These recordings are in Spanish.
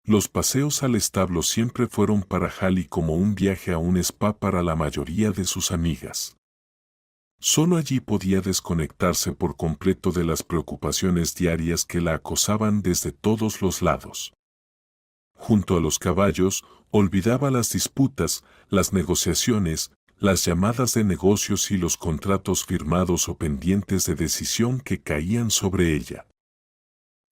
Los paseos al establo siempre fueron para Hallie como un viaje a un spa para la mayoría de sus amigas. Solo allí podía desconectarse por completo de las preocupaciones diarias que la acosaban desde todos los lados. Junto a los caballos, olvidaba las disputas, las negociaciones, las llamadas de negocios y los contratos firmados o pendientes de decisión que caían sobre ella.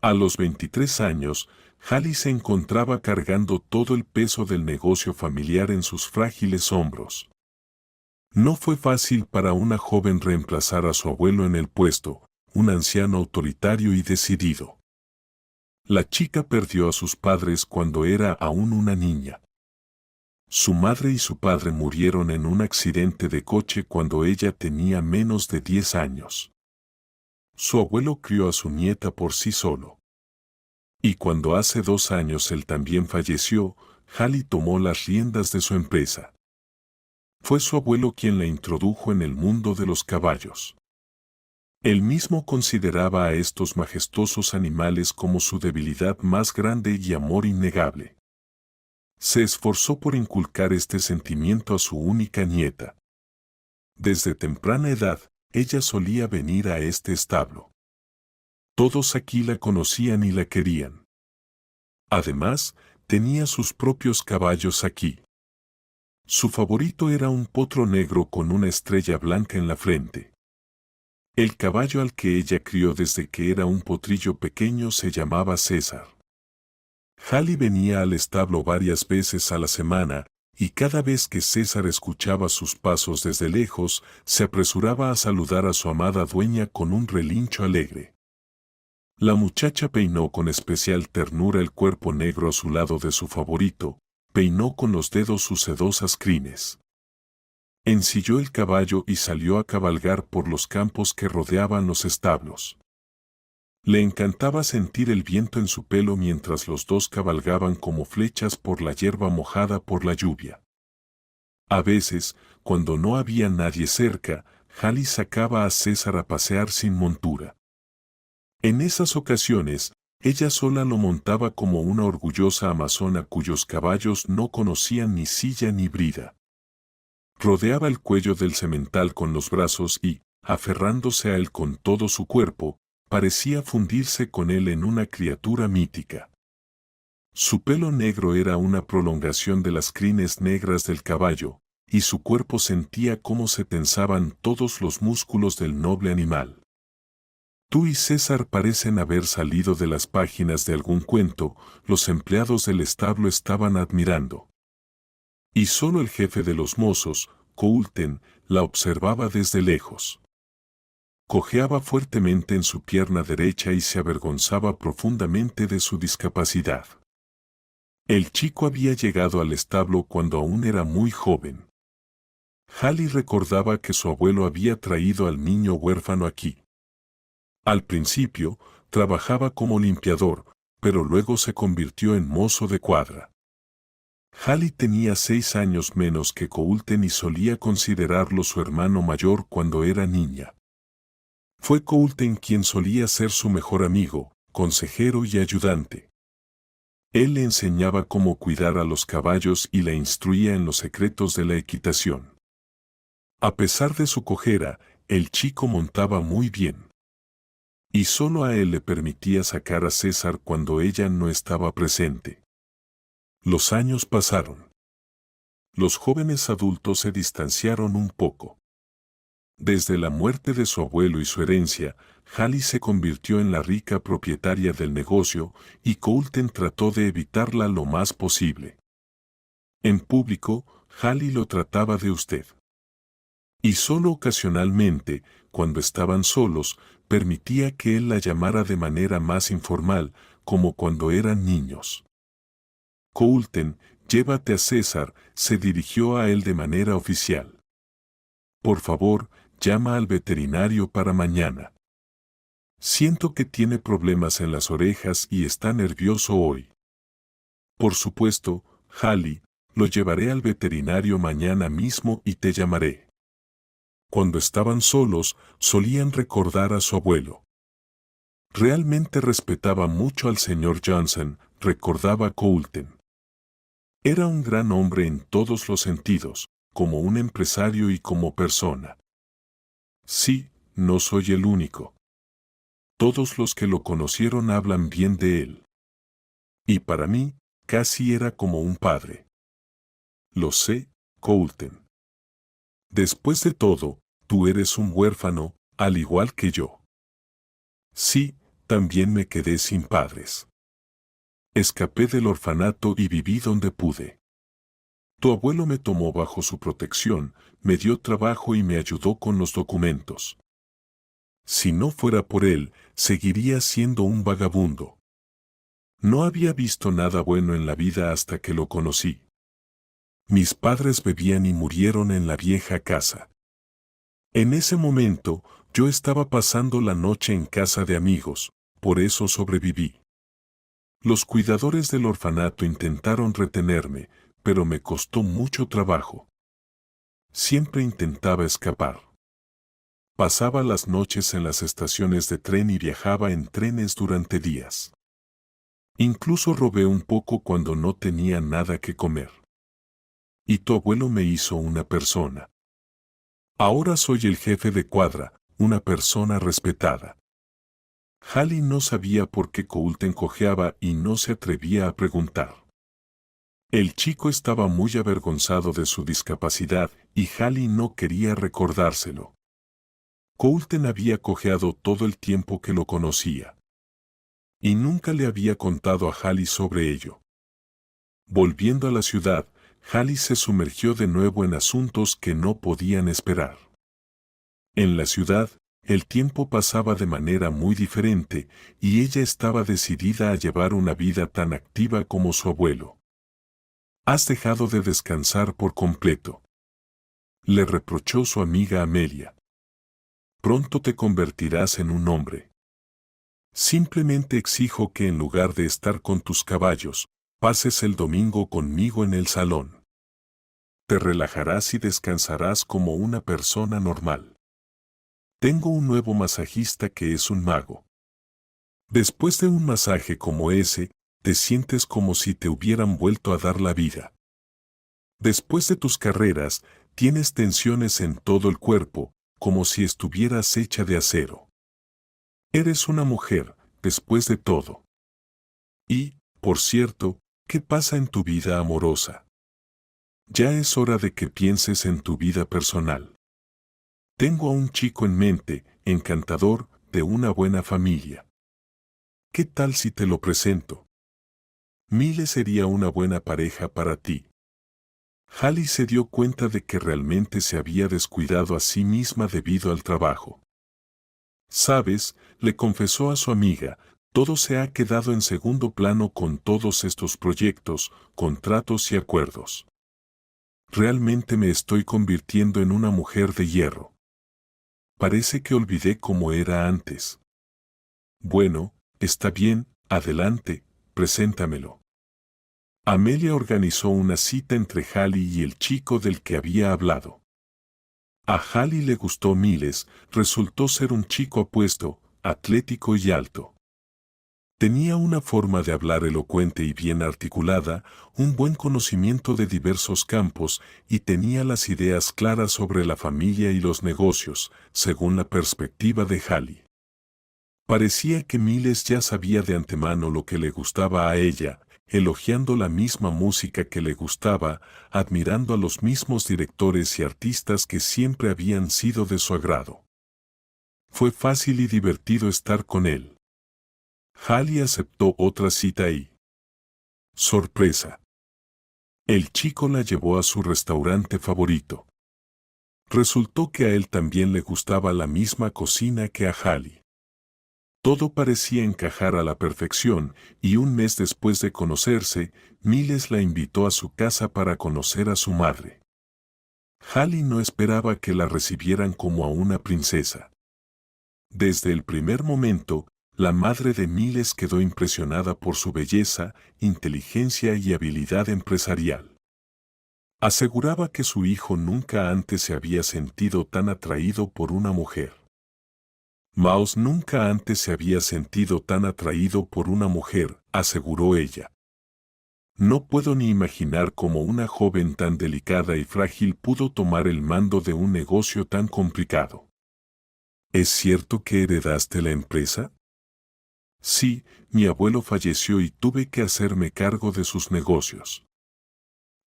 A los 23 años, Hallie se encontraba cargando todo el peso del negocio familiar en sus frágiles hombros. No fue fácil para una joven reemplazar a su abuelo en el puesto, un anciano autoritario y decidido. La chica perdió a sus padres cuando era aún una niña. Su madre y su padre murieron en un accidente de coche cuando ella tenía menos de 10 años. Su abuelo crió a su nieta por sí solo. Y cuando hace 2 años él también falleció, Hallie tomó las riendas de su empresa. Fue su abuelo quien la introdujo en el mundo de los caballos. Él mismo consideraba a estos majestuosos animales como su debilidad más grande y amor innegable. Se esforzó por inculcar este sentimiento a su única nieta. Desde temprana edad, ella solía venir a este establo. Todos aquí la conocían y la querían. Además, tenía sus propios caballos aquí. Su favorito era un potro negro con una estrella blanca en la frente. El caballo al que ella crió desde que era un potrillo pequeño se llamaba César. Hallie venía al establo varias veces a la semana, y cada vez que César escuchaba sus pasos desde lejos, se apresuraba a saludar a su amada dueña con un relincho alegre. La muchacha peinó con especial ternura el cuerpo negro a su lado de su favorito, peinó con los dedos sus sedosas crines. Ensilló el caballo y salió a cabalgar por los campos que rodeaban los establos. Le encantaba sentir el viento en su pelo mientras los dos cabalgaban como flechas por la hierba mojada por la lluvia. A veces, cuando no había nadie cerca, Hallie sacaba a César a pasear sin montura. En esas ocasiones, ella sola lo montaba como una orgullosa amazona cuyos caballos no conocían ni silla ni brida. Rodeaba el cuello del semental con los brazos y, aferrándose a él con todo su cuerpo, parecía fundirse con él en una criatura mítica. Su pelo negro era una prolongación de las crines negras del caballo, y su cuerpo sentía cómo se tensaban todos los músculos del noble animal. Tú y César parecen haber salido de las páginas de algún cuento, los empleados del establo estaban admirando. Y solo el jefe de los mozos, Coulten, la observaba desde lejos. Cojeaba fuertemente en su pierna derecha y se avergonzaba profundamente de su discapacidad. El chico había llegado al establo cuando aún era muy joven. Hallie recordaba que su abuelo había traído al niño huérfano aquí. Al principio, trabajaba como limpiador, pero luego se convirtió en mozo de cuadra. Hallie tenía 6 años menos que Coulten y solía considerarlo su hermano mayor cuando era niña. Fue Coulten quien solía ser su mejor amigo, consejero y ayudante. Él le enseñaba cómo cuidar a los caballos y la instruía en los secretos de la equitación. A pesar de su cojera, el chico montaba muy bien. Y solo a él le permitía sacar a César cuando ella no estaba presente. Los años pasaron. Los jóvenes adultos se distanciaron un poco. Desde la muerte de su abuelo y su herencia, Hallie se convirtió en la rica propietaria del negocio y Coulten trató de evitarla lo más posible. En público, Hallie lo trataba de usted. Y solo ocasionalmente, cuando estaban solos, permitía que él la llamara de manera más informal, como cuando eran niños. Coulten, llévate a César, se dirigió a él de manera oficial. Por favor, llama al veterinario para mañana. Siento que tiene problemas en las orejas y está nervioso hoy. Por supuesto, Hallie, lo llevaré al veterinario mañana mismo y te llamaré. Cuando estaban solos, solían recordar a su abuelo. Realmente respetaba mucho al señor Johnson, recordaba Coulter. Era un gran hombre en todos los sentidos, como un empresario y como persona. Sí, no soy el único. Todos los que lo conocieron hablan bien de él. Y para mí, casi era como un padre. Lo sé, Coulter. Después de todo, tú eres un huérfano, al igual que yo. Sí, también me quedé sin padres. Escapé del orfanato y viví donde pude. Tu abuelo me tomó bajo su protección, me dio trabajo y me ayudó con los documentos. Si no fuera por él, seguiría siendo un vagabundo. No había visto nada bueno en la vida hasta que lo conocí. Mis padres bebían y murieron en la vieja casa. En ese momento, yo estaba pasando la noche en casa de amigos, por eso sobreviví. Los cuidadores del orfanato intentaron retenerme, pero me costó mucho trabajo. Siempre intentaba escapar. Pasaba las noches en las estaciones de tren y viajaba en trenes durante días. Incluso robé un poco cuando no tenía nada que comer. Y tu abuelo me hizo una persona. Ahora soy el jefe de cuadra, una persona respetada. Hallie no sabía por qué Coulter cojeaba y no se atrevía a preguntar. El chico estaba muy avergonzado de su discapacidad y Hallie no quería recordárselo. Coulter había cojeado todo el tiempo que lo conocía. Y nunca le había contado a Hallie sobre ello. Volviendo a la ciudad, Hallie se sumergió de nuevo en asuntos que no podían esperar. En la ciudad, el tiempo pasaba de manera muy diferente y ella estaba decidida a llevar una vida tan activa como su abuelo. Has dejado de descansar por completo, le reprochó su amiga Amelia. Pronto te convertirás en un hombre. Simplemente exijo que en lugar de estar con tus caballos, pases el domingo conmigo en el salón. Te relajarás y descansarás como una persona normal. Tengo un nuevo masajista que es un mago. Después de un masaje como ese, te sientes como si te hubieran vuelto a dar la vida. Después de tus carreras, tienes tensiones en todo el cuerpo, como si estuvieras hecha de acero. Eres una mujer, después de todo. Y, por cierto, ¿qué pasa en tu vida amorosa? Ya es hora de que pienses en tu vida personal. Tengo a un chico en mente, encantador, de una buena familia. ¿Qué tal si te lo presento? Mile sería una buena pareja para ti. Hallie se dio cuenta de que realmente se había descuidado a sí misma debido al trabajo. Sabes, le confesó a su amiga, todo se ha quedado en segundo plano con todos estos proyectos, contratos y acuerdos. Realmente me estoy convirtiendo en una mujer de hierro. Parece que olvidé cómo era antes. Bueno, está bien, adelante, preséntamelo. Amelia organizó una cita entre Hallie y el chico del que había hablado. A Hallie le gustó Miles, resultó ser un chico apuesto, atlético y alto. Tenía una forma de hablar elocuente y bien articulada, un buen conocimiento de diversos campos y tenía las ideas claras sobre la familia y los negocios, según la perspectiva de Hallie. Parecía que Miles ya sabía de antemano lo que le gustaba a ella, elogiando la misma música que le gustaba, admirando a los mismos directores y artistas que siempre habían sido de su agrado. Fue fácil y divertido estar con él. Hallie aceptó otra cita y... ¡sorpresa! El chico la llevó a su restaurante favorito. Resultó que a él también le gustaba la misma cocina que a Hallie. Todo parecía encajar a la perfección, y un mes después de conocerse, Miles la invitó a su casa para conocer a su madre. Hallie no esperaba que la recibieran como a una princesa. Desde el primer momento, la madre de Miles quedó impresionada por su belleza, inteligencia y habilidad empresarial. Aseguraba que su hijo nunca antes se había sentido tan atraído por una mujer. Maus nunca antes se había sentido tan atraído por una mujer, aseguró ella. No puedo ni imaginar cómo una joven tan delicada y frágil pudo tomar el mando de un negocio tan complicado. ¿Es cierto que heredaste la empresa? Sí, mi abuelo falleció y tuve que hacerme cargo de sus negocios.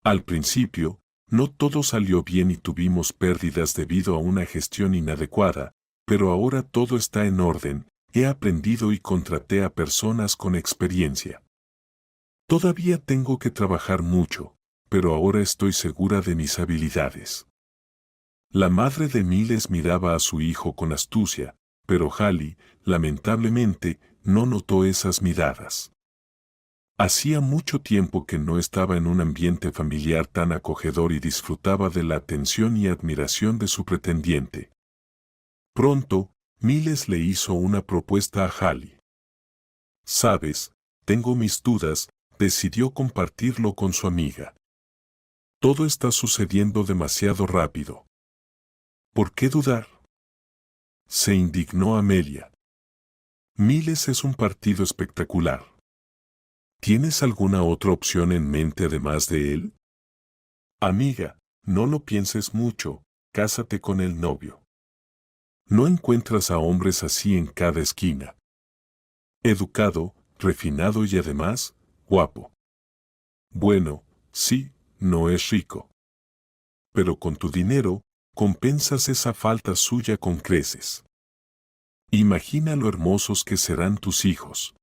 Al principio, no todo salió bien y tuvimos pérdidas debido a una gestión inadecuada, pero ahora todo está en orden, he aprendido y contraté a personas con experiencia. Todavía tengo que trabajar mucho, pero ahora estoy segura de mis habilidades. La madre de Miles miraba a su hijo con astucia, pero Hallie, lamentablemente, no notó esas miradas. Hacía mucho tiempo que no estaba en un ambiente familiar tan acogedor y disfrutaba de la atención y admiración de su pretendiente. Pronto, Miles le hizo una propuesta a Hallie. «Sabes, tengo mis dudas», decidió compartirlo con su amiga. «Todo está sucediendo demasiado rápido». «¿Por qué dudar?», se indignó Amelia. «Miles es un partido espectacular. ¿Tienes alguna otra opción en mente además de él?». «Amiga, no lo pienses mucho, cásate con el novio. No encuentras a hombres así en cada esquina. Educado, refinado y además, guapo. Bueno, sí, no es rico. Pero con tu dinero, compensas esa falta suya con creces. Imagina lo hermosos que serán tus hijos.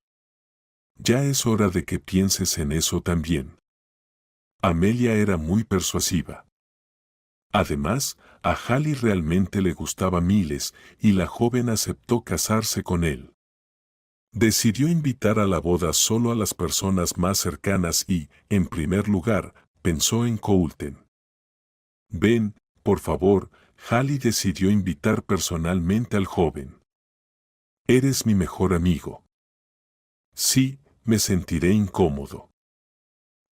Ya es hora de que pienses en eso también». Amelia era muy persuasiva. Además, a Hallie realmente le gustaba Miles y la joven aceptó casarse con él. Decidió invitar a la boda solo a las personas más cercanas y, en primer lugar, pensó en Coulter. «Ven, por favor», Hallie decidió invitar personalmente al joven. «Eres mi mejor amigo». «Sí, me sentiré incómodo».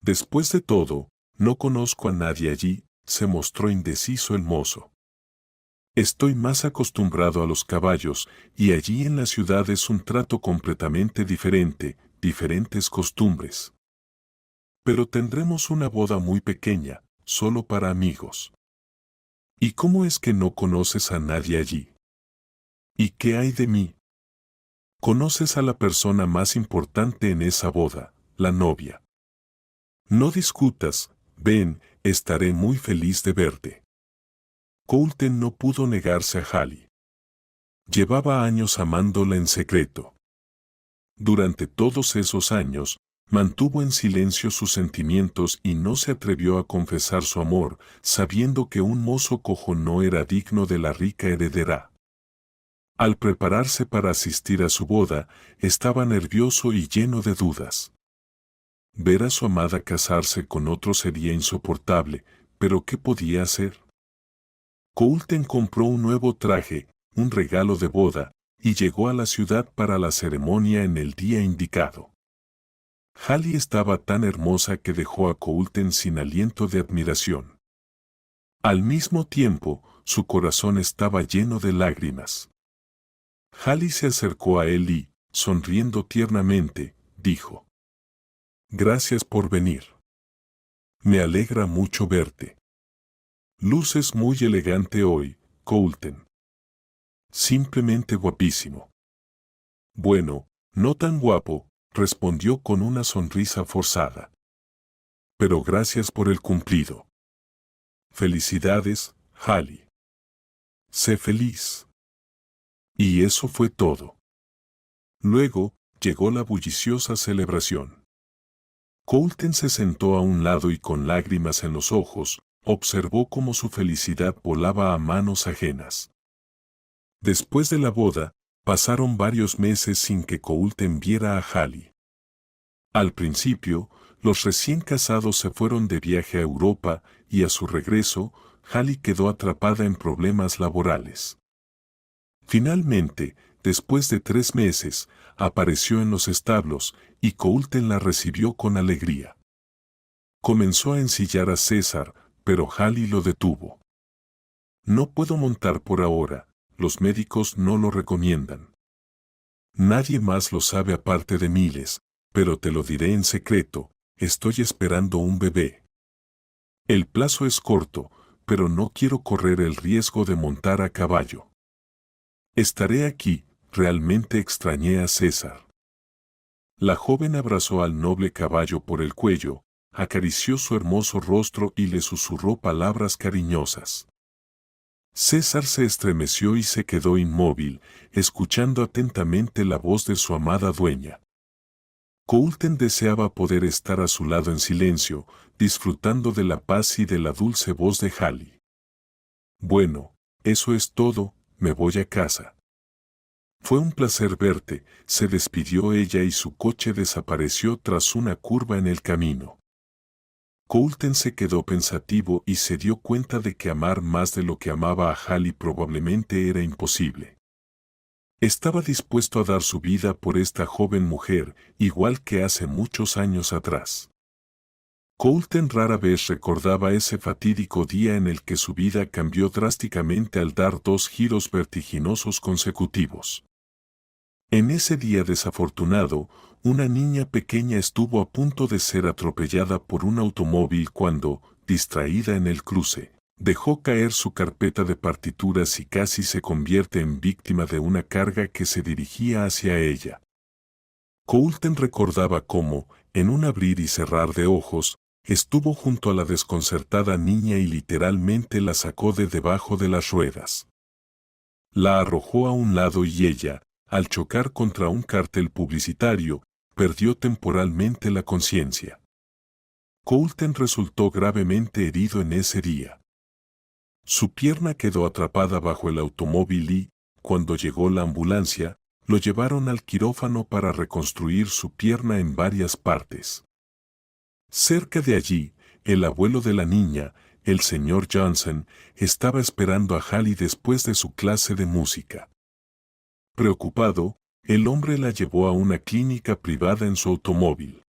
«Después de todo, no conozco a nadie allí», se mostró indeciso el mozo. «Estoy más acostumbrado a los caballos, y allí en la ciudad es un trato completamente diferente, diferentes costumbres. Pero tendremos una boda muy pequeña, solo para amigos». «¿Y cómo es que no conoces a nadie allí?». «¿Y qué hay de mí?». «Conoces a la persona más importante en esa boda, la novia. No discutas, ven, estaré muy feliz de verte». Coulter no pudo negarse a Hallie. Llevaba años amándola en secreto. Durante todos esos años, mantuvo en silencio sus sentimientos y no se atrevió a confesar su amor, sabiendo que un mozo cojo no era digno de la rica heredera. Al prepararse para asistir a su boda, estaba nervioso y lleno de dudas. Ver a su amada casarse con otro sería insoportable, pero ¿qué podía hacer? Coulter compró un nuevo traje, un regalo de boda, y llegó a la ciudad para la ceremonia en el día indicado. Hallie estaba tan hermosa que dejó a Coulter sin aliento de admiración. Al mismo tiempo, su corazón estaba lleno de lágrimas. Hallie se acercó a él y, sonriendo tiernamente, dijo: «Gracias por venir. Me alegra mucho verte. Luces muy elegante hoy, Coulter. Simplemente guapísimo». «Bueno, no tan guapo», respondió con una sonrisa forzada. «Pero gracias por el cumplido». «Felicidades, Hallie. Sé feliz». Y eso fue todo. Luego, llegó la bulliciosa celebración. Coulter se sentó a un lado y con lágrimas en los ojos, observó cómo su felicidad volaba a manos ajenas. Después de la boda, pasaron varios meses sin que Coulter viera a Hallie. Al principio, los recién casados se fueron de viaje a Europa y a su regreso, Hallie quedó atrapada en problemas laborales. Finalmente, después de 3 meses, apareció en los establos y Coulter la recibió con alegría. Comenzó a ensillar a César, pero Hallie lo detuvo. «No puedo montar por ahora», los médicos no lo recomiendan. Nadie más lo sabe aparte de Miles, pero te lo diré en secreto, estoy esperando un bebé. El plazo es corto, pero no quiero correr el riesgo de montar a caballo. Estaré aquí, realmente extrañé a César. La joven abrazó al noble caballo por el cuello, acarició su hermoso rostro y le susurró palabras cariñosas. César se estremeció y se quedó inmóvil, escuchando atentamente la voz de su amada dueña. Coulter deseaba poder estar a su lado en silencio, disfrutando de la paz y de la dulce voz de Hallie. Bueno, eso es todo, me voy a casa. Fue un placer verte, se despidió ella y su coche desapareció tras una curva en el camino. Coulter se quedó pensativo y se dio cuenta de que amar más de lo que amaba a Hallie probablemente era imposible. Estaba dispuesto a dar su vida por esta joven mujer, igual que hace muchos años atrás. Coulter rara vez recordaba ese fatídico día en el que su vida cambió drásticamente al dar 2 giros vertiginosos consecutivos. En ese día desafortunado, una niña pequeña estuvo a punto de ser atropellada por un automóvil cuando, distraída en el cruce, dejó caer su carpeta de partituras y casi se convierte en víctima de una carga que se dirigía hacia ella. Coulter recordaba cómo, en un abrir y cerrar de ojos, estuvo junto a la desconcertada niña y literalmente la sacó de debajo de las ruedas. La arrojó a un lado y ella, al chocar contra un cartel publicitario, perdió temporalmente la conciencia. Coulter resultó gravemente herido en ese día. Su pierna quedó atrapada bajo el automóvil y, cuando llegó la ambulancia, lo llevaron al quirófano para reconstruir su pierna en varias partes. Cerca de allí, el abuelo de la niña, el señor Johnson, estaba esperando a Hallie después de su clase de música. Preocupado, el hombre la llevó a una clínica privada en su automóvil.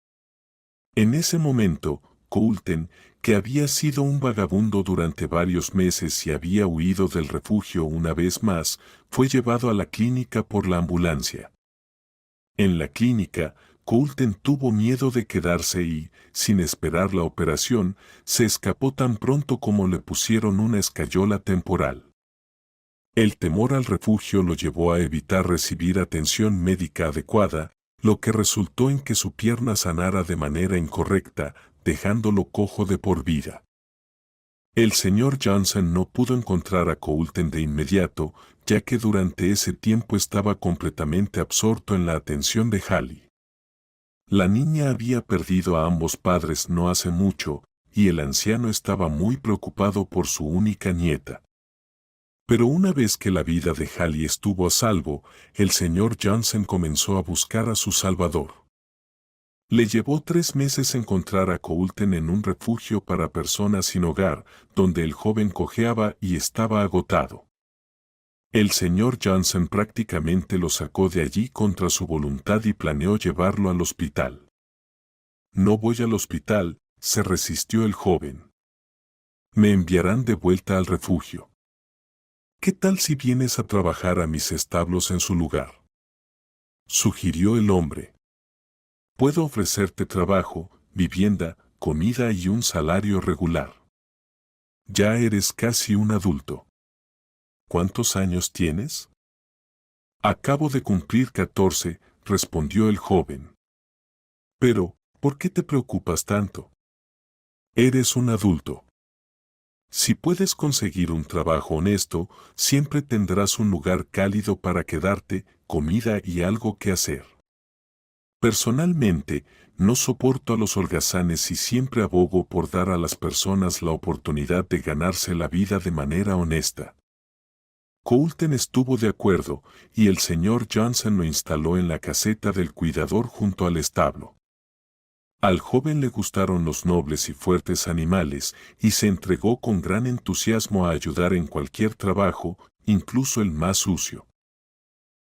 En ese momento, Coulter, que había sido un vagabundo durante varios meses y había huido del refugio una vez más, fue llevado a la clínica por la ambulancia. En la clínica, Coulter tuvo miedo de quedarse y, sin esperar la operación, se escapó tan pronto como le pusieron una escayola temporal. El temor al refugio lo llevó a evitar recibir atención médica adecuada, lo que resultó en que su pierna sanara de manera incorrecta, dejándolo cojo de por vida. El señor Johnson no pudo encontrar a Coulter de inmediato, ya que durante ese tiempo estaba completamente absorto en la atención de Hallie. La niña había perdido a ambos padres no hace mucho, y el anciano estaba muy preocupado por su única nieta. Pero una vez que la vida de Hallie estuvo a salvo, el señor Johnson comenzó a buscar a su salvador. Le llevó 3 meses encontrar a Coulter en un refugio para personas sin hogar, donde el joven cojeaba y estaba agotado. El señor Johnson prácticamente lo sacó de allí contra su voluntad y planeó llevarlo al hospital. No voy al hospital, se resistió el joven. Me enviarán de vuelta al refugio. ¿Qué tal si vienes a trabajar a mis establos en su lugar?, sugirió el hombre. Puedo ofrecerte trabajo, vivienda, comida y un salario regular. Ya eres casi un adulto. ¿Cuántos años tienes? Acabo de cumplir 14, respondió el joven. Pero, ¿por qué te preocupas tanto? Eres un adulto. Si puedes conseguir un trabajo honesto, siempre tendrás un lugar cálido para quedarte, comida y algo que hacer. Personalmente, no soporto a los holgazanes y siempre abogo por dar a las personas la oportunidad de ganarse la vida de manera honesta. Coulter estuvo de acuerdo, y el señor Johnson lo instaló en la caseta del cuidador junto al establo. Al joven le gustaron los nobles y fuertes animales, y se entregó con gran entusiasmo a ayudar en cualquier trabajo, incluso el más sucio.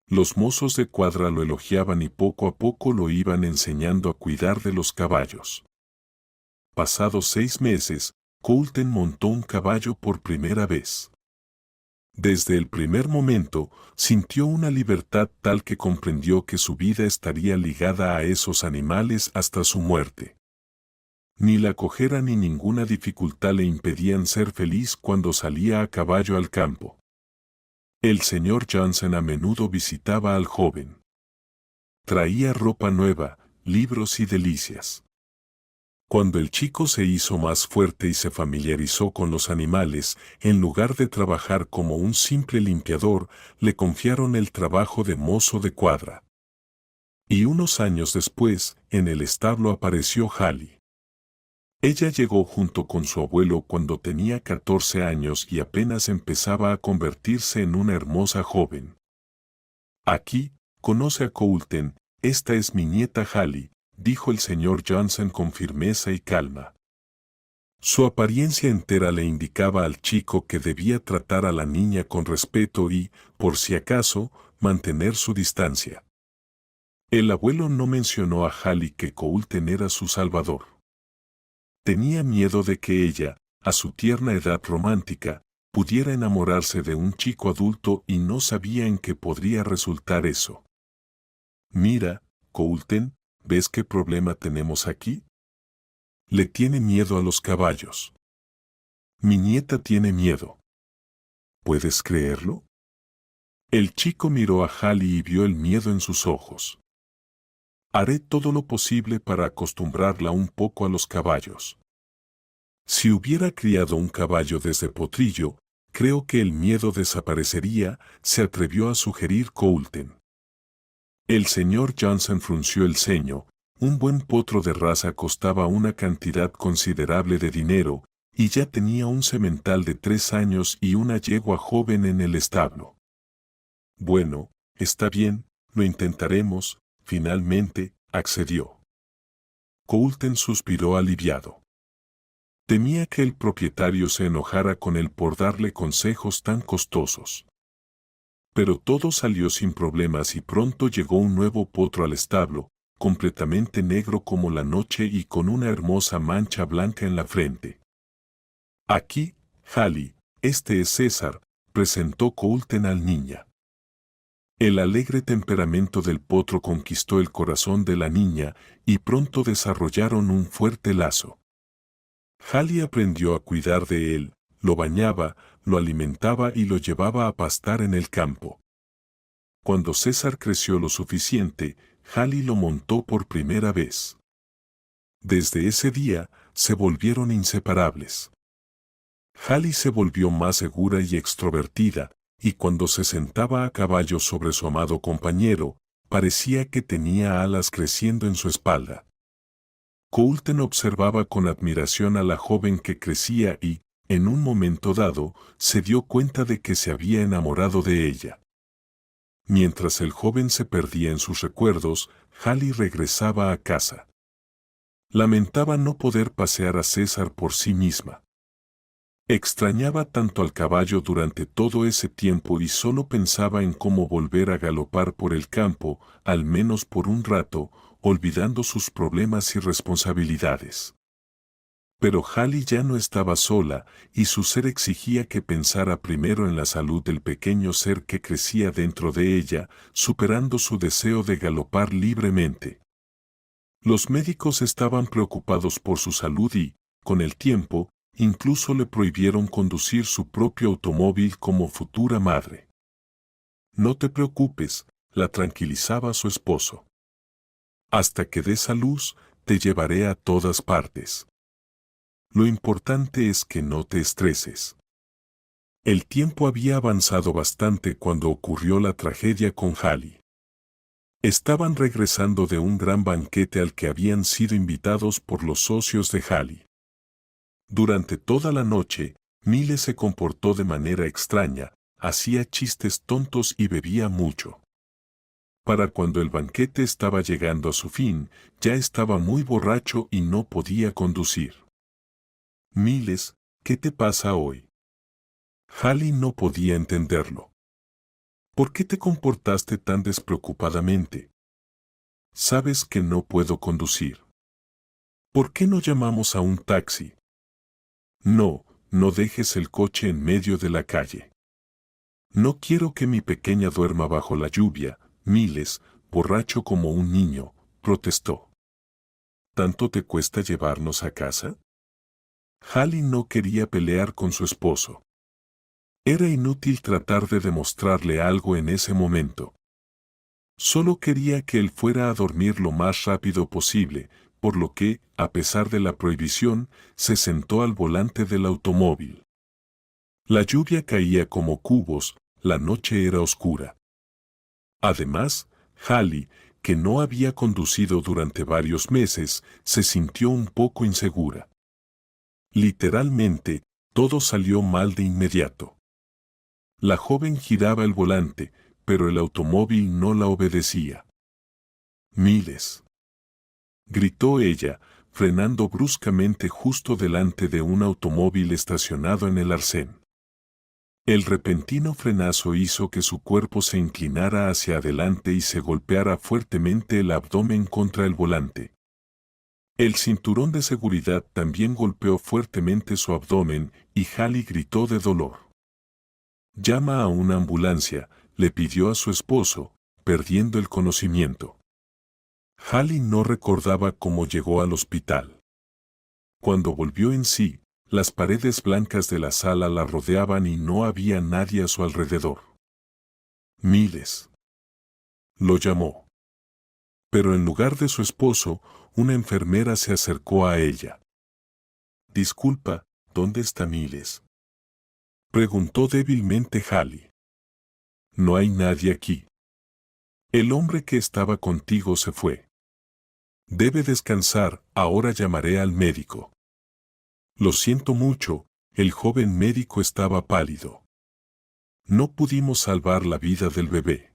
Los mozos de cuadra lo elogiaban y poco a poco lo iban enseñando a cuidar de los caballos. Pasados 6 meses, Coulter montó un caballo por primera vez. Desde el primer momento, sintió una libertad tal que comprendió que su vida estaría ligada a esos animales hasta su muerte. Ni la cojera ni ninguna dificultad le impedían ser feliz cuando salía a caballo al campo. El señor Johnson a menudo visitaba al joven. Traía ropa nueva, libros y delicias. Cuando el chico se hizo más fuerte y se familiarizó con los animales, en lugar de trabajar como un simple limpiador, le confiaron el trabajo de mozo de cuadra. Y unos años después, en el establo apareció Hallie. Ella llegó junto con su abuelo cuando tenía 14 años y apenas empezaba a convertirse en una hermosa joven. Aquí, conoce a Coulton, esta es mi nieta Hallie, dijo el señor Johnson con firmeza y calma. Su apariencia entera le indicaba al chico que debía tratar a la niña con respeto y, por si acaso, mantener su distancia. El abuelo no mencionó a Hallie que Coulton era su salvador. Tenía miedo de que ella, a su tierna edad romántica, pudiera enamorarse de un chico adulto y no sabía en qué podría resultar eso. Mira, Coulton, ¿ves qué problema tenemos aquí? Le tiene miedo a los caballos. Mi nieta tiene miedo. ¿Puedes creerlo? El chico miró a Hallie y vio el miedo en sus ojos. Haré todo lo posible para acostumbrarla un poco a los caballos. Si hubiera criado un caballo desde potrillo, creo que el miedo desaparecería, se atrevió a sugerir Coulton. El señor Johnson frunció el ceño. Un buen potro de raza costaba una cantidad considerable de dinero, y ya tenía un semental de 3 años y una yegua joven en el establo. Bueno, está bien, lo intentaremos, finalmente, accedió. Coulton suspiró aliviado. Temía que el propietario se enojara con él por darle consejos tan costosos. Pero todo salió sin problemas y pronto llegó un nuevo potro al establo, completamente negro como la noche y con una hermosa mancha blanca en la frente. Aquí, Hallie, este es César, presentó Coulton al niña. El alegre temperamento del potro conquistó el corazón de la niña y pronto desarrollaron un fuerte lazo. Hallie aprendió a cuidar de él, lo bañaba, lo alimentaba y lo llevaba a pastar en el campo. Cuando César creció lo suficiente, Hallie lo montó por primera vez. Desde ese día, se volvieron inseparables. Hallie se volvió más segura y extrovertida, y cuando se sentaba a caballo sobre su amado compañero, parecía que tenía alas creciendo en su espalda. Coulton observaba con admiración a la joven que crecía y, en un momento dado, se dio cuenta de que se había enamorado de ella. Mientras el joven se perdía en sus recuerdos, Hallie regresaba a casa. Lamentaba no poder pasear a César por sí misma. Extrañaba tanto al caballo durante todo ese tiempo y solo pensaba en cómo volver a galopar por el campo, al menos por un rato, olvidando sus problemas y responsabilidades. Pero Hallie ya no estaba sola, y su ser exigía que pensara primero en la salud del pequeño ser que crecía dentro de ella, superando su deseo de galopar libremente. Los médicos estaban preocupados por su salud y, con el tiempo, incluso le prohibieron conducir su propio automóvil como futura madre. No te preocupes, la tranquilizaba su esposo. Hasta que des a luz, te llevaré a todas partes. Lo importante es que no te estreses. El tiempo había avanzado bastante cuando ocurrió la tragedia con Hallie. Estaban regresando de un gran banquete al que habían sido invitados por los socios de Hallie. Durante toda la noche, Miles se comportó de manera extraña, hacía chistes tontos y bebía mucho. Para cuando el banquete estaba llegando a su fin, ya estaba muy borracho y no podía conducir. Miles, ¿qué te pasa hoy? Hallie no podía entenderlo. ¿Por qué te comportaste tan despreocupadamente? Sabes que no puedo conducir. ¿Por qué no llamamos a un taxi? No, no dejes el coche en medio de la calle. No quiero que mi pequeña duerma bajo la lluvia, Miles, borracho como un niño, protestó. ¿Tanto te cuesta llevarnos a casa? Hallie no quería pelear con su esposo. Era inútil tratar de demostrarle algo en ese momento. Solo quería que él fuera a dormir lo más rápido posible, por lo que, a pesar de la prohibición, se sentó al volante del automóvil. La lluvia caía como cubos, la noche era oscura. Además, Hallie, que no había conducido durante varios meses, se sintió un poco insegura. Literalmente, todo salió mal de inmediato. La joven giraba el volante, pero el automóvil no la obedecía. Miles, gritó ella, frenando bruscamente justo delante de un automóvil estacionado en el arcén. El repentino frenazo hizo que su cuerpo se inclinara hacia adelante y se golpeara fuertemente el abdomen contra el volante. El cinturón de seguridad también golpeó fuertemente su abdomen y Hallie gritó de dolor. «Llama a una ambulancia», le pidió a su esposo, perdiendo el conocimiento. Hallie no recordaba cómo llegó al hospital. Cuando volvió en sí, las paredes blancas de la sala la rodeaban y no había nadie a su alrededor. Miles. Lo llamó. Pero en lugar de su esposo, una enfermera se acercó a ella. «Disculpa, ¿dónde está Miles?», preguntó débilmente Hallie. «No hay nadie aquí. El hombre que estaba contigo se fue. Debe descansar, ahora llamaré al médico». «Lo siento mucho», el joven médico estaba pálido. «No pudimos salvar la vida del bebé.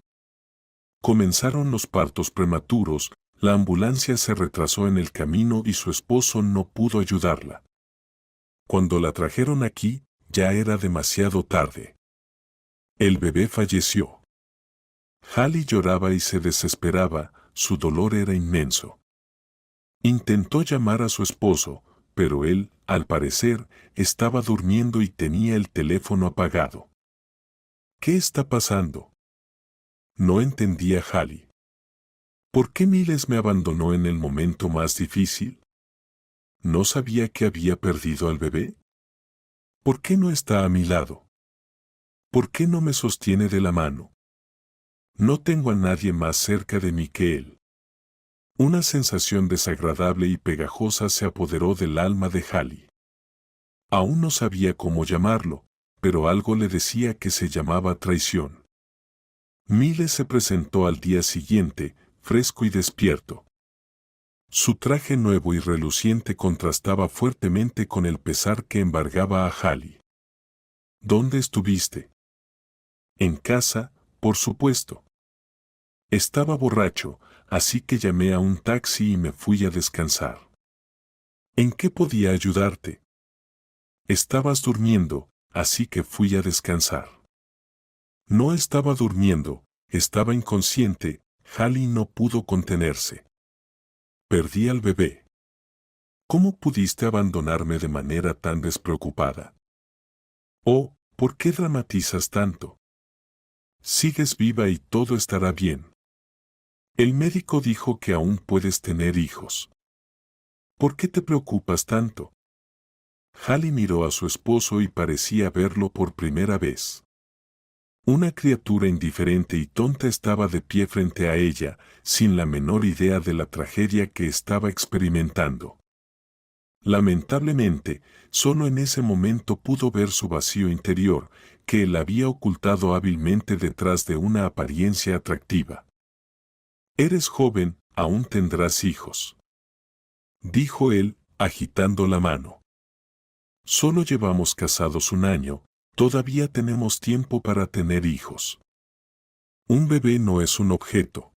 Comenzaron los partos prematuros, la ambulancia se retrasó en el camino y su esposo no pudo ayudarla. Cuando la trajeron aquí, ya era demasiado tarde. El bebé falleció». Hallie lloraba y se desesperaba, su dolor era inmenso. Intentó llamar a su esposo, pero él, al parecer, estaba durmiendo y tenía el teléfono apagado. «¿Qué está pasando?», no entendía Hallie. «¿Por qué Miles me abandonó en el momento más difícil? ¿No sabía que había perdido al bebé? ¿Por qué no está a mi lado? ¿Por qué no me sostiene de la mano? No tengo a nadie más cerca de mí que él». Una sensación desagradable y pegajosa se apoderó del alma de Hallie. Aún no sabía cómo llamarlo, pero algo le decía que se llamaba traición. Miles se presentó al día siguiente, fresco y despierto. Su traje nuevo y reluciente contrastaba fuertemente con el pesar que embargaba a Hallie. «¿Dónde estuviste?». «En casa, por supuesto. Estaba borracho, así que llamé a un taxi y me fui a descansar». «¿En qué podía ayudarte?». «Estabas durmiendo, así que fui a descansar». «No estaba durmiendo, estaba inconsciente», Hallie no pudo contenerse. «Perdí al bebé». «¿Cómo pudiste abandonarme de manera tan despreocupada?». «Oh, ¿por qué dramatizas tanto? Sigues viva y todo estará bien. El médico dijo que aún puedes tener hijos. ¿Por qué te preocupas tanto?». Hallie miró a su esposo y parecía verlo por primera vez. Una criatura indiferente y tonta estaba de pie frente a ella, sin la menor idea de la tragedia que estaba experimentando. Lamentablemente, solo en ese momento pudo ver su vacío interior, que él había ocultado hábilmente detrás de una apariencia atractiva. «Eres joven, aún tendrás hijos», dijo él, agitando la mano. «Solo llevamos casados un año, todavía tenemos tiempo para tener hijos. Un bebé no es un objeto».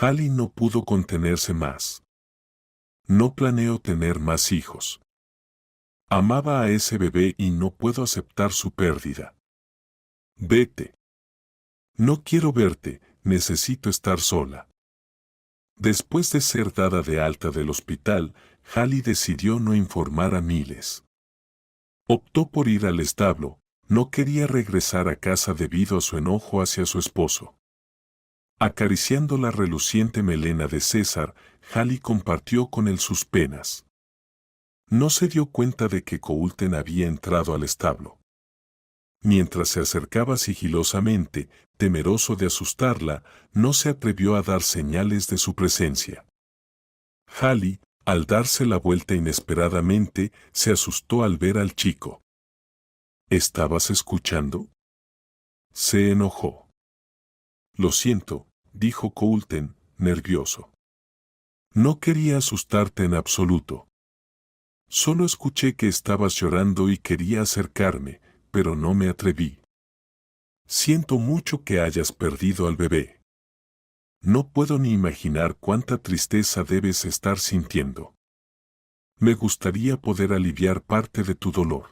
Hallie no pudo contenerse más. «No planeo tener más hijos. Amaba a ese bebé y no puedo aceptar su pérdida. Vete. No quiero verte, necesito estar sola». Después de ser dada de alta del hospital, Hallie decidió no informar a Miles. Optó por ir al establo, No quería regresar a casa debido a su enojo hacia su esposo. Acariciando la reluciente melena de César, Hallie compartió con él sus penas. No se dio cuenta de que Coulter había entrado al establo. Mientras se acercaba sigilosamente, temeroso de asustarla, no se atrevió a dar señales de su presencia. Hallie, al darse la vuelta inesperadamente, se asustó al ver al chico. ¿Estabas escuchando? Se enojó. Lo siento, dijo Coulter, nervioso. No quería asustarte en absoluto. Solo escuché que estabas llorando y quería acercarme, pero no me atreví. Siento mucho que hayas perdido al bebé. No puedo ni imaginar cuánta tristeza debes estar sintiendo. Me gustaría poder aliviar parte de tu dolor.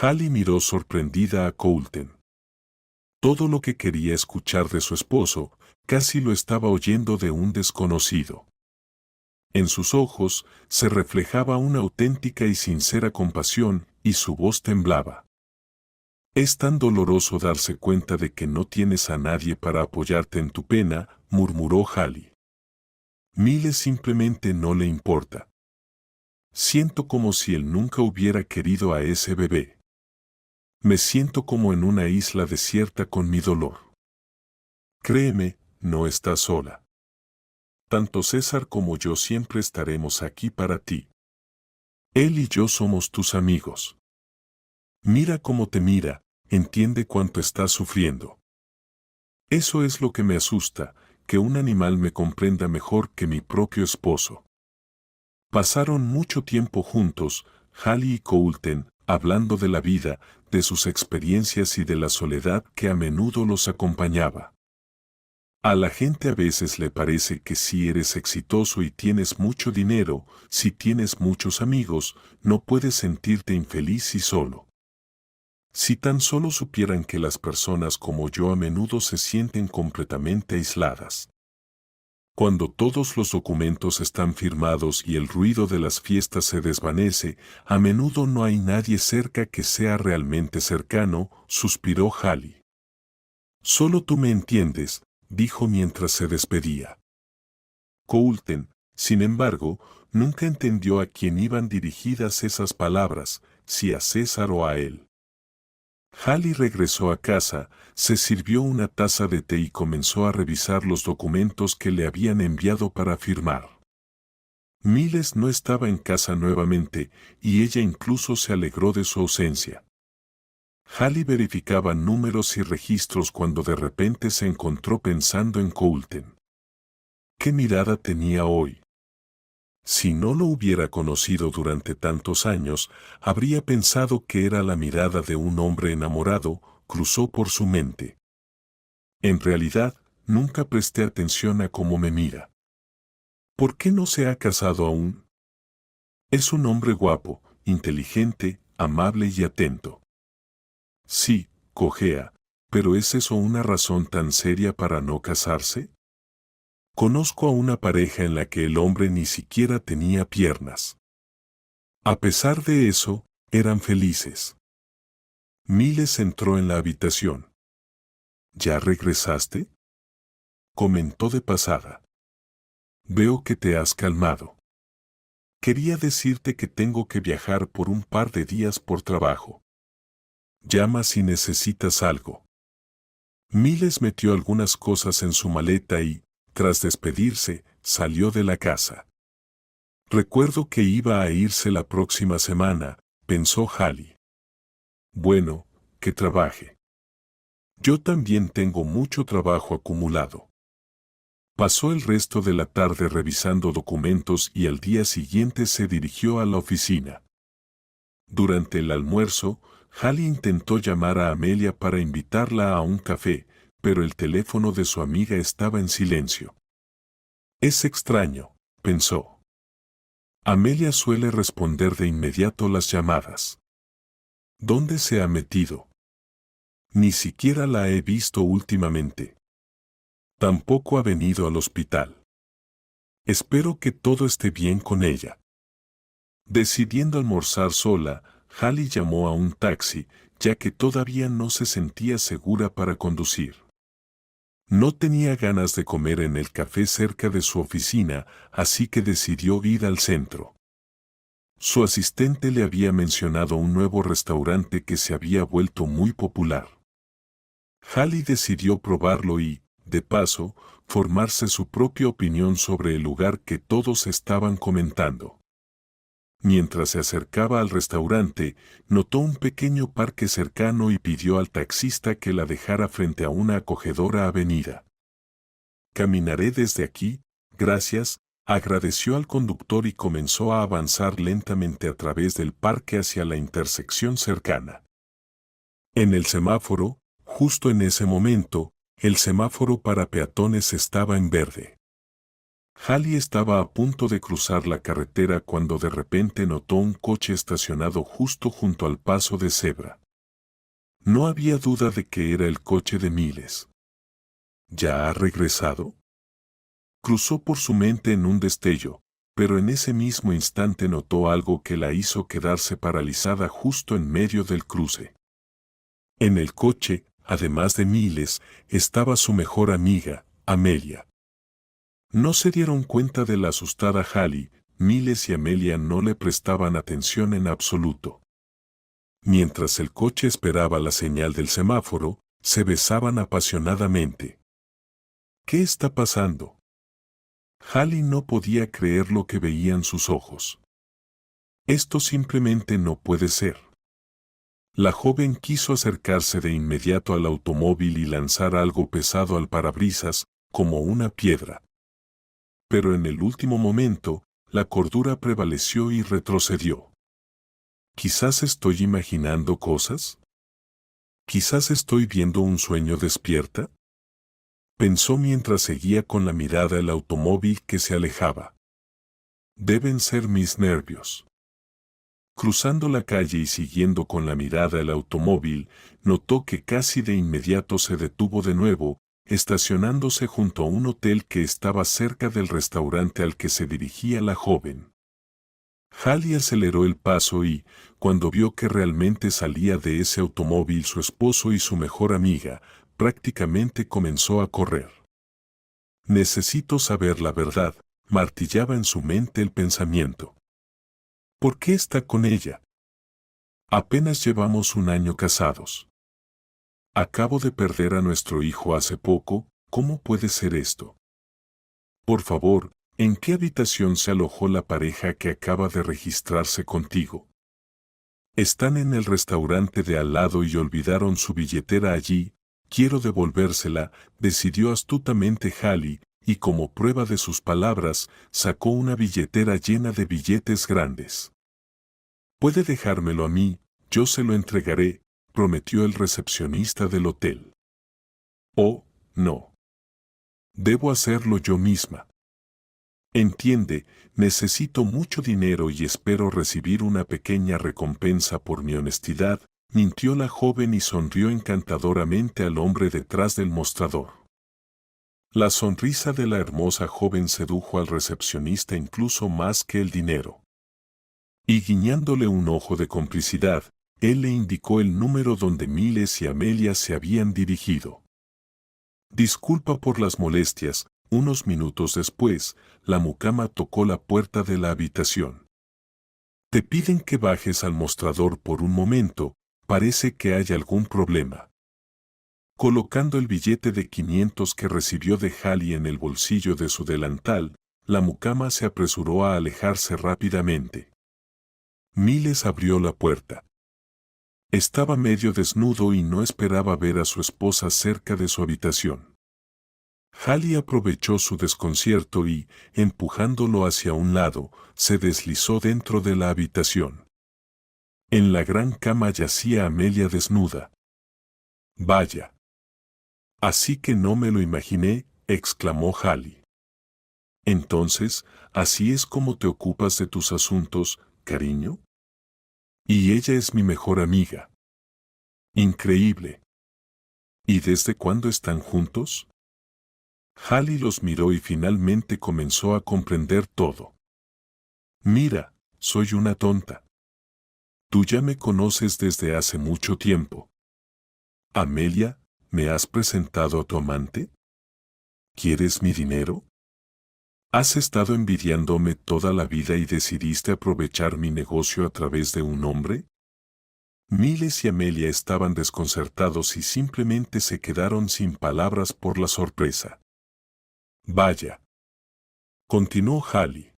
Hallie miró sorprendida a Coulter. Todo lo que quería escuchar de su esposo, casi lo estaba oyendo de un desconocido. En sus ojos se reflejaba una auténtica y sincera compasión, y su voz temblaba. Es tan doloroso darse cuenta de que no tienes a nadie para apoyarte en tu pena, murmuró Hallie. Miles simplemente no le importa. Siento como si él nunca hubiera querido a ese bebé. Me siento como en una isla desierta con mi dolor. Créeme, no estás sola. Tanto César como yo siempre estaremos aquí para ti. Él y yo somos tus amigos. Mira cómo te mira, entiende cuánto estás sufriendo. Eso es lo que me asusta, que un animal me comprenda mejor que mi propio esposo. Pasaron mucho tiempo juntos, Hallie y Coulter, hablando de la vida, de sus experiencias y de la soledad que a menudo los acompañaba. A la gente a veces le parece que si eres exitoso y tienes mucho dinero, si tienes muchos amigos, no puedes sentirte infeliz y solo. Si tan solo supieran que las personas como yo a menudo se sienten completamente aisladas. Cuando todos los documentos están firmados y el ruido de las fiestas se desvanece, a menudo no hay nadie cerca que sea realmente cercano, suspiró Hallie. Solo tú me entiendes, dijo mientras se despedía. Coulter, sin embargo, nunca entendió a quién iban dirigidas esas palabras, si a César o a él. Hallie regresó a casa, se sirvió una taza de té y comenzó a revisar los documentos que le habían enviado para firmar. Miles no estaba en casa nuevamente, y ella incluso se alegró de su ausencia. Hallie verificaba números y registros cuando de repente se encontró pensando en Coulter. ¿Qué mirada tenía hoy? Si no lo hubiera conocido durante tantos años, habría pensado que era la mirada de un hombre enamorado, cruzó por su mente. En realidad, nunca presté atención a cómo me mira. ¿Por qué no se ha casado aún? Es un hombre guapo, inteligente, amable y atento. Sí, cojea, pero ¿es eso una razón tan seria para no casarse? Conozco a una pareja en la que el hombre ni siquiera tenía piernas. A pesar de eso, eran felices. Miles entró en la habitación. ¿Ya regresaste?, comentó de pasada. Veo que te has calmado. Quería decirte que tengo que viajar por un par de días por trabajo. Llama si necesitas algo. Miles metió algunas cosas en su maleta y, tras despedirse, salió de la casa. Recuerdo que iba a irse la próxima semana, pensó Hallie. Bueno, que trabaje. Yo también tengo mucho trabajo acumulado. Pasó el resto de la tarde revisando documentos y al día siguiente se dirigió a la oficina. Durante el almuerzo, Hallie intentó llamar a Amelia para invitarla a un café, pero el teléfono de su amiga estaba en silencio. Es extraño, pensó. Amelia suele responder de inmediato las llamadas. ¿Dónde se ha metido? Ni siquiera la he visto últimamente. Tampoco ha venido al hospital. Espero que todo esté bien con ella. Decidiendo almorzar sola, Hallie llamó a un taxi, ya que todavía no se sentía segura para conducir. No tenía ganas de comer en el café cerca de su oficina, así que decidió ir al centro. Su asistente le había mencionado un nuevo restaurante que se había vuelto muy popular. Hallie decidió probarlo y, de paso, formarse su propia opinión sobre el lugar que todos estaban comentando. Mientras se acercaba al restaurante, notó un pequeño parque cercano y pidió al taxista que la dejara frente a una acogedora avenida. Caminaré desde aquí, gracias, agradeció al conductor y comenzó a avanzar lentamente a través del parque hacia la intersección cercana. En el semáforo, justo en ese momento, el semáforo para peatones estaba en verde. Hallie estaba a punto de cruzar la carretera cuando de repente notó un coche estacionado justo junto al paso de cebra. No había duda de que era el coche de Miles. ¿Ya ha regresado? Cruzó por su mente en un destello, pero en ese mismo instante notó algo que la hizo quedarse paralizada justo en medio del cruce. En el coche, además de Miles, estaba su mejor amiga, Amelia. No se dieron cuenta de la asustada Hallie, Miles y Amelia no le prestaban atención en absoluto. Mientras el coche esperaba la señal del semáforo, se besaban apasionadamente. ¿Qué está pasando? Hallie no podía creer lo que veían sus ojos. Esto simplemente no puede ser. La joven quiso acercarse de inmediato al automóvil y lanzar algo pesado al parabrisas, como una piedra. Pero en el último momento, la cordura prevaleció y retrocedió. ¿Quizás estoy imaginando cosas? ¿Quizás estoy viendo un sueño despierta? Pensó mientras seguía con la mirada el automóvil que se alejaba. Deben ser mis nervios. Cruzando la calle y siguiendo con la mirada el automóvil, notó que casi de inmediato se detuvo de nuevo, estacionándose junto a un hotel que estaba cerca del restaurante al que se dirigía la joven. Hallie aceleró el paso y, cuando vio que realmente salía de ese automóvil su esposo y su mejor amiga, prácticamente comenzó a correr. Necesito saber la verdad, martillaba en su mente el pensamiento. ¿Por qué está con ella? Apenas llevamos un año casados. Acabo de perder a nuestro hijo hace poco, ¿cómo puede ser esto? Por favor, ¿en qué habitación se alojó la pareja que acaba de registrarse contigo? Están en el restaurante de al lado y olvidaron su billetera allí, quiero devolvérsela, decidió astutamente Hallie, y como prueba de sus palabras, sacó una billetera llena de billetes grandes. Puede dejármelo a mí, yo se lo entregaré, prometió el recepcionista del hotel. Oh, no. Debo hacerlo yo misma. Entiende, necesito mucho dinero y espero recibir una pequeña recompensa por mi honestidad, mintió la joven y sonrió encantadoramente al hombre detrás del mostrador. La sonrisa de la hermosa joven sedujo al recepcionista incluso más que el dinero. Y guiñándole un ojo de complicidad, él le indicó el número donde Miles y Amelia se habían dirigido. Disculpa por las molestias, unos minutos después, la mucama tocó la puerta de la habitación. Te piden que bajes al mostrador por un momento, parece que hay algún problema. Colocando el billete de 500 que recibió de Hallie en el bolsillo de su delantal, la mucama se apresuró a alejarse rápidamente. Miles abrió la puerta. Estaba medio desnudo y no esperaba ver a su esposa cerca de su habitación. Hallie aprovechó su desconcierto y, empujándolo hacia un lado, se deslizó dentro de la habitación. En la gran cama yacía Amelia desnuda. Vaya. Así que no me lo imaginé, exclamó Hallie. Entonces, ¿así es como te ocupas de tus asuntos, cariño? Y ella es mi mejor amiga. Increíble. ¿Y desde cuándo están juntos? Hallie los miró y finalmente comenzó a comprender todo. Mira, soy una tonta. Tú ya me conoces desde hace mucho tiempo. Amelia, ¿me has presentado a tu amante? ¿Quieres mi dinero? ¿Has estado envidiándome toda la vida y decidiste aprovechar mi negocio a través de un hombre? Miles y Amelia estaban desconcertados y simplemente se quedaron sin palabras por la sorpresa. Vaya, continuó Hallie.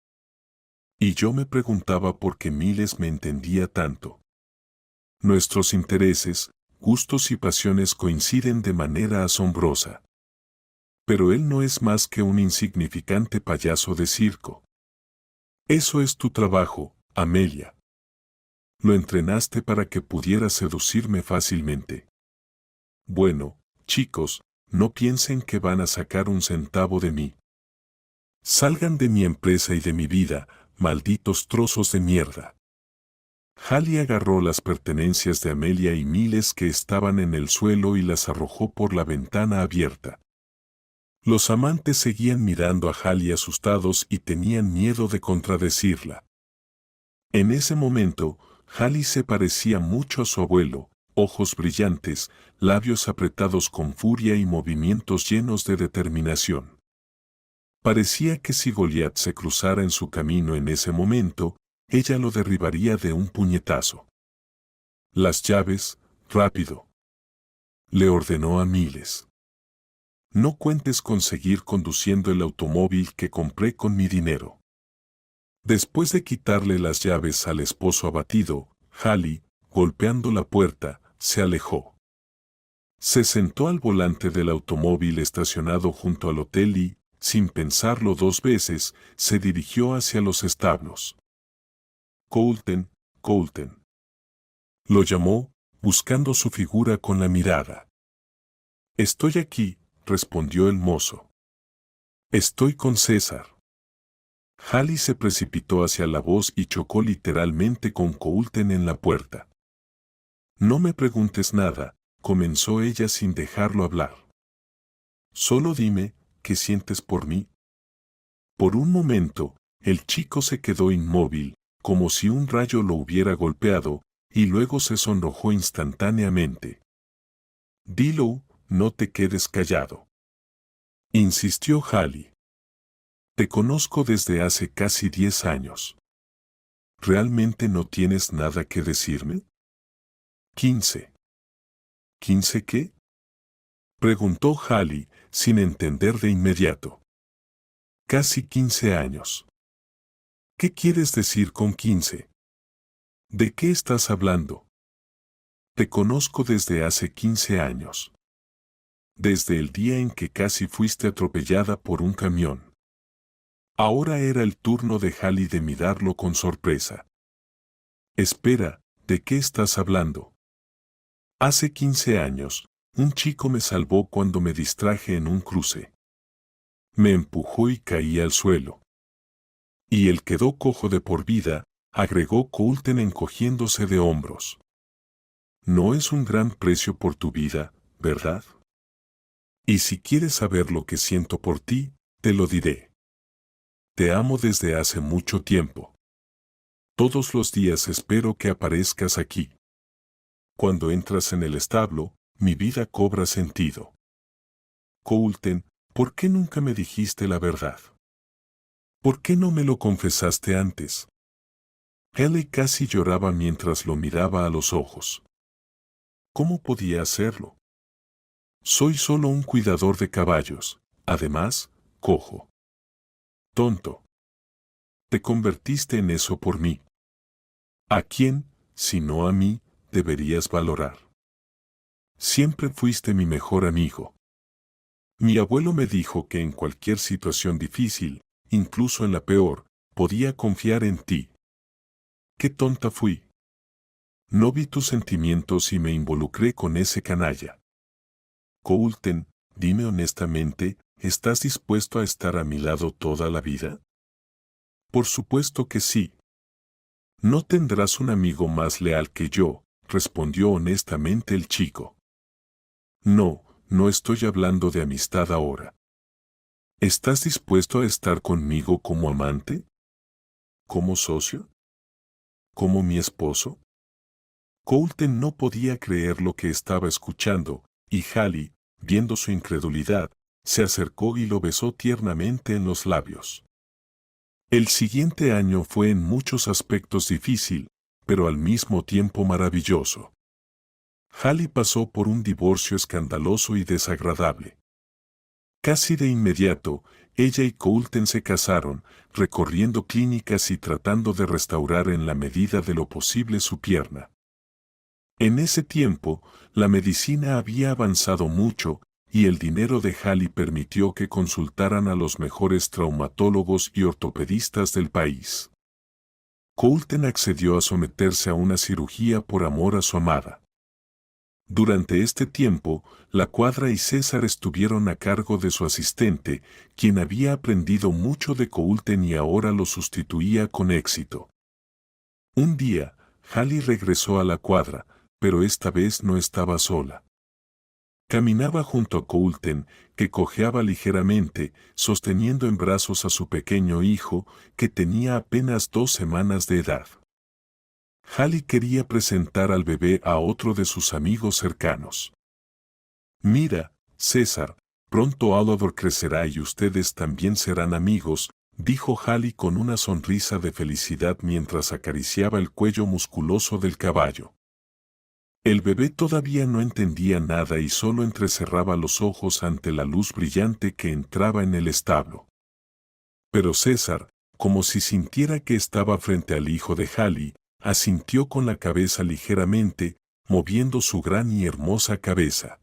Y yo me preguntaba por qué Miles me entendía tanto. Nuestros intereses, gustos y pasiones coinciden de manera asombrosa. Pero él no es más que un insignificante payaso de circo. Eso es tu trabajo, Amelia. Lo entrenaste para que pudiera seducirme fácilmente. Bueno, chicos, no piensen que van a sacar un centavo de mí. Salgan de mi empresa y de mi vida, malditos trozos de mierda. Hallie agarró las pertenencias de Amelia y Miles que estaban en el suelo y las arrojó por la ventana abierta. Los amantes seguían mirando a Hallie asustados y tenían miedo de contradecirla. En ese momento, Hallie se parecía mucho a su abuelo, ojos brillantes, labios apretados con furia y movimientos llenos de determinación. Parecía que si Goliat se cruzara en su camino en ese momento, ella lo derribaría de un puñetazo. Las llaves, rápido. Le ordenó a Miles. No cuentes con seguir conduciendo el automóvil que compré con mi dinero. Después de quitarle las llaves al esposo abatido, Hallie, golpeando la puerta, se alejó. Se sentó al volante del automóvil estacionado junto al hotel y, sin pensarlo dos veces, se dirigió hacia los establos. Colton, Colton. Lo llamó, buscando su figura con la mirada. Estoy aquí, respondió el mozo. Estoy con César. Hallie se precipitó hacia la voz y chocó literalmente con Colton en la puerta. No me preguntes nada, comenzó ella sin dejarlo hablar. Solo dime, ¿qué sientes por mí? Por un momento, el chico se quedó inmóvil, como si un rayo lo hubiera golpeado, y luego se sonrojó instantáneamente. Dilo, no te quedes callado. Insistió Hallie. Te conozco desde hace casi 10 años. ¿Realmente no tienes nada que decirme? 15. ¿15 qué? Preguntó Hallie, sin entender de inmediato. Casi 15 años. ¿Qué quieres decir con 15? ¿De qué estás hablando? Te conozco desde hace 15 años. Desde el día en que casi fuiste atropellada por un camión. Ahora era el turno de Hallie de mirarlo con sorpresa. Espera, ¿de qué estás hablando? Hace 15 años, un chico me salvó cuando me distraje en un cruce. Me empujó y caí al suelo. Y él quedó cojo de por vida, agregó Colton encogiéndose de hombros. No es un gran precio por tu vida, ¿verdad? Y si quieres saber lo que siento por ti, te lo diré. Te amo desde hace mucho tiempo. Todos los días espero que aparezcas aquí. Cuando entras en el establo, mi vida cobra sentido. Colton, ¿por qué nunca me dijiste la verdad? ¿Por qué no me lo confesaste antes? Hallie casi lloraba mientras lo miraba a los ojos. ¿Cómo podía hacerlo? Soy solo un cuidador de caballos, además, cojo. Tonto. Te convertiste en eso por mí. ¿A quién, si no a mí, deberías valorar? Siempre fuiste mi mejor amigo. Mi abuelo me dijo que en cualquier situación difícil, incluso en la peor, podía confiar en ti. Qué tonta fui. No vi tus sentimientos y me involucré con ese canalla. Colton, dime honestamente, ¿estás dispuesto a estar a mi lado toda la vida? Por supuesto que sí. No tendrás un amigo más leal que yo, respondió honestamente el chico. No, no estoy hablando de amistad ahora. ¿Estás dispuesto a estar conmigo como amante? ¿Como socio? ¿Como mi esposo? Coulter no podía creer lo que estaba escuchando, y Hallie, viendo su incredulidad, se acercó y lo besó tiernamente en los labios. El siguiente año fue en muchos aspectos difícil, pero al mismo tiempo maravilloso. Hallie pasó por un divorcio escandaloso y desagradable. Casi de inmediato, ella y Coulter se casaron, recorriendo clínicas y tratando de restaurar en la medida de lo posible su pierna. En ese tiempo, la medicina había avanzado mucho, y el dinero de Hallie permitió que consultaran a los mejores traumatólogos y ortopedistas del país. Coulter accedió a someterse a una cirugía por amor a su amada. Durante este tiempo, la Cuadra y César estuvieron a cargo de su asistente, quien había aprendido mucho de Coulter y ahora lo sustituía con éxito. Un día, Hallie regresó a la Cuadra, pero esta vez no estaba sola. Caminaba junto a Coulter, que cojeaba ligeramente, sosteniendo en brazos a su pequeño hijo, que tenía apenas 2 semanas de edad. Hallie quería presentar al bebé a otro de sus amigos cercanos. «Mira, César, pronto Alador crecerá y ustedes también serán amigos», dijo Hallie con una sonrisa de felicidad mientras acariciaba el cuello musculoso del caballo. El bebé todavía no entendía nada y solo entrecerraba los ojos ante la luz brillante que entraba en el establo. Pero César, como si sintiera que estaba frente al hijo de Hallie, asintió con la cabeza ligeramente, moviendo su gran y hermosa cabeza.